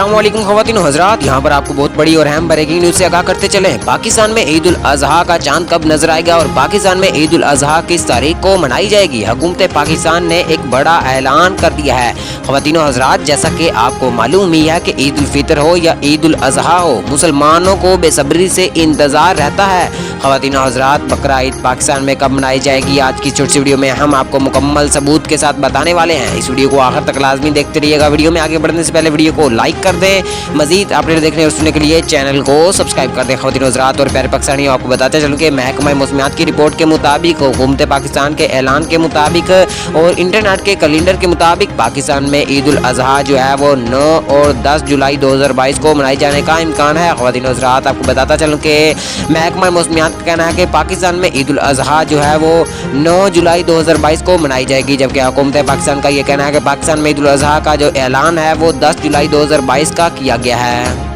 अस्सलाम वालेकुम ख़वातीन व हज़रात, यहाँ पर आपको बहुत बड़ी और अहम ब्रेकिंग न्यूज़ से आगाह करते चले। पाकिस्तान में ईद उल अज़हा का चांद कब नजर आएगा और पाकिस्तान में ईद उल अज़हा किस तारीख को मनाई जाएगी। हुकूमत पाकिस्तान ने एक बड़ा ऐलान कर दिया है। ख़वातीन व हज़रात, जैसा कि आपको मालूम ही है कि ईद उल फितर हो या ईद उल अज़हा हो, मुसलमानों को बेसब्री से इंतज़ार रहता है। ख़वातीन व हज़रात, बकरा ईद पाकिस्तान में कब मनाई जाएगी, आज की छोटी सी वीडियो में हम आपको मुकम्मल सबूत के साथ बताने वाले हैं। इस वीडियो को आखिर तक लाजमी देखते रहिएगा। वीडियो में आगे बढ़ने से पहले वीडियो को लाइक कर दें। मजीद अपडेट देखने और सुनने के लिए चैनल को सब्सक्राइब कर दें। ख़वातीन हज़रात और प्यारे पाकिस्तानी, आपको बताते चलूँ कि महकमा मौसमियात की रिपोर्ट के मुताबिक, हुकूमत पाकिस्तान के ऐलान के मुताबिक और इंटरनेट के कैलेंडर के मुताबिक पाकिस्तान में ईद उल अज़हा जो है वो 9 और 10 जुलाई 2022 को मनाई जाने का इम्कान है। ख़वातीन हज़रात, आपको बताता चलूँ कि महकमा मौसमियात का कहना है कि पाकिस्तान में ईद उल अज़हा जो है वो 9 जुलाई 2022 को मनाई जाएगी, जबकि हुकूमत पाकिस्तान का ये कहना है कि पाकिस्तान में ईद उल अज़हा का जो ऐलान है वो 10 जुलाई 2022 का किया गया है।